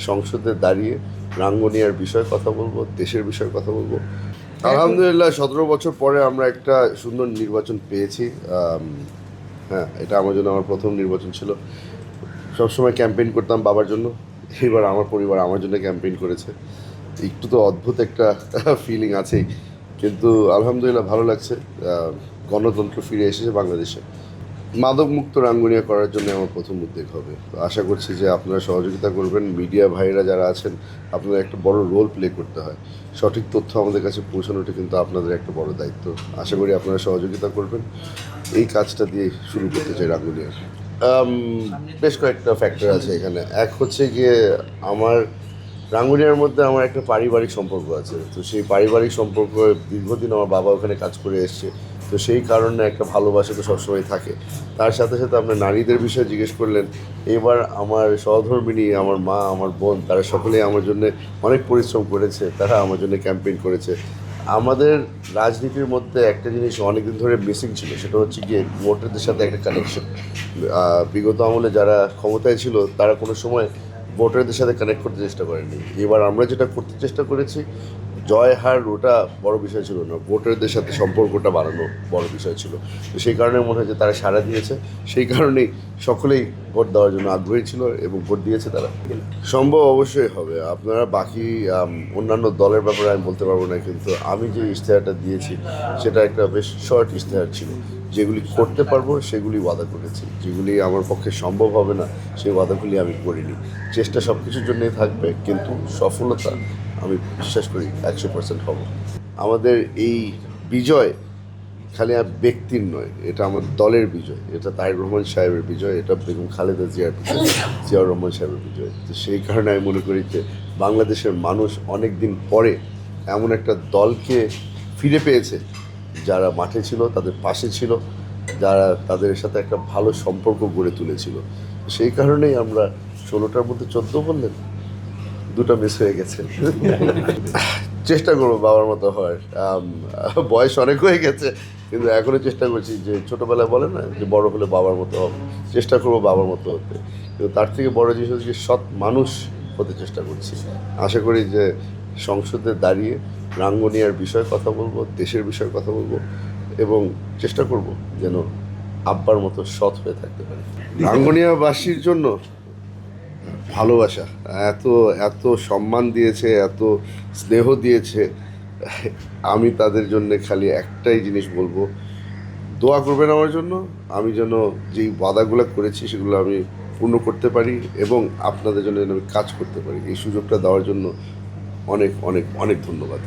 সংসদে দাঁড়িয়ে রাঙ্গুনিয়ার বিষয়ে কথা বলবো, দেশের বিষয়ে কথা বলবো। আলহামদুলিল্লাহ 17 বছর পরে আমরা একটা সুন্দর নির্বাচন পেয়েছি। হ্যাঁ, এটা আমার জন্য আমার প্রথম নির্বাচন ছিল। সবসময় ক্যাম্পেইন করতাম বাবার জন্য, এবার আমার পরিবার আমার জন্য ক্যাম্পেইন করেছে। একটু তো অদ্ভুত একটা ফিলিং আছেই, কিন্তু আলহামদুলিল্লাহ ভালো লাগছে। গণতন্ত্র ফিরে এসেছে বাংলাদেশে। মাদকমুক্ত রাঙ্গুনিয়া করার জন্য আমার প্রথম উদ্যোগ হবে। তো আশা করছি যে আপনারা সহযোগিতা করবেন। মিডিয়া ভাইরা যারা আছেন, আপনাদের একটা বড় রোল প্লে করতে হয়। সঠিক তথ্য আমাদের কাছে পৌঁছানোটা কিন্তু আপনাদের একটা বড় দায়িত্ব। আশা করি আপনারা সহযোগিতা করবেন। এই কাজটা দিয়ে শুরু করতে চাই রাঙ্গুনিয়ার। বেশ কয়েকটা ফ্যাক্টর আছে এখানে। এক হচ্ছে গিয়ে আমার রাঙ্গুনিয়ার মধ্যে আমার একটা পারিবারিক সম্পর্ক আছে। তো সেই পারিবারিক সম্পর্ক দীর্ঘদিন আমার বাবা ওখানে কাজ করে এসছে। তো সেই কারণে একটা ভালোবাসা তো সবসময় থাকে। তার সাথে সাথে আপনার নারীদের বিষয়ে জিজ্ঞেস করলেন। এবার আমার সহধর্মিণী, আমার মা, আমার বোন, তারা সকলেই আমার জন্য অনেক পরিশ্রম করেছে। তারা আমার জন্য ক্যাম্পেইন করেছে। আমাদের রাজনীতির মধ্যে একটা জিনিস অনেকদিন ধরে মিসিং ছিল, সেটা হচ্ছে গিয়ে ভোটারদের সাথে একটা কানেকশন। বিগত আমলে যারা ক্ষমতায় ছিল তারা কোনো সময় ভোটারদের সাথে কানেক্ট করতে চেষ্টা করেনি। এবার আমরা যেটা করতে চেষ্টা করেছি, জয় হার ওটা বড় বিষয় ছিল না, ভোটারদের সাথে সম্পর্কটা বাড়ানো বড় বিষয় ছিল। তো সেই কারণে মনে হয় যে তারা সাড়া দিয়েছে। সেই কারণেই সকলেই ভোট দেওয়ার জন্য আগ্রহী ছিল এবং ভোট দিয়েছে তারা। সম্ভব অবশ্যই হবে। আপনারা বাকি অন্যান্য দলের ব্যাপারে আমি বলতে পারবো না, কিন্তু আমি যে ইশতেহারটা দিয়েছি সেটা একটা বেশ শর্ট ইশতেহার ছিল। যেগুলি করতে পারবো সেগুলি ওয়াদা করেছি, যেগুলি আমার পক্ষে সম্ভব হবে না সেই ওয়াদাগুলি আমি করিনি। চেষ্টা সব কিছুর জন্যই থাকবে, কিন্তু সফলতা আমি বিশ্বাস করি 100% হব। আমাদের এই বিজয় খালি আর ব্যক্তির নয়, এটা আমার দলের বিজয়, এটা তারেক রহমান সাহেবের বিজয়, এটা বেগম খালেদা জিয়ার বিজয়, জিয়াউর রহমান সাহেবের বিজয়। তো সেই কারণে আমি মনে করি যে বাংলাদেশের মানুষ অনেক দিন পরে এমন একটা দলকে ফিরে পেয়েছে যারা মাঠে ছিল, তাদের পাশে ছিল, যারা তাদের সাথে একটা ভালো সম্পর্ক গড়ে তুলেছিল। সেই কারণেই আমরা 16টার মধ্যে 14 বললেন, দুটো মিস হয়ে গেছে। চেষ্টা করবো বাবার মতো হওয়ার। বয়স অনেক হয়ে গেছে, কিন্তু এখনও চেষ্টা করছি যে ছোটোবেলায় বলে না যে বড় হলে বাবার মতো হবে, চেষ্টা করবো বাবার মতো হতে। কিন্তু তার থেকে বড় জিনিস হচ্ছে সৎ মানুষ হতে চেষ্টা করছি। আশা করি যে সংসদে দাঁড়িয়ে রাঙ্গুনিয়ার বিষয়ে কথা বলবো, দেশের বিষয়ে কথা বলবো, এবং চেষ্টা করব যেন আব্বার মতো সৎ হয়ে থাকতে পারি। রাঙ্গুনিয়াবাসীর জন্য ভালোবাসা, এত এত সম্মান দিয়েছে, এত স্নেহ দিয়েছে। আমি তাদের জন্য খালি একটাই জিনিস বলবো, দোয়া করবেন আমার জন্য। আমি যেন যেই ওয়াদাগুলো করেছি সেগুলো আমি পূর্ণ করতে পারি, এবং আপনাদের জন্য যেন আমি কাজ করতে পারি। এই সুযোগটা দেওয়ার জন্য অনেক অনেক অনেক ধন্যবাদ।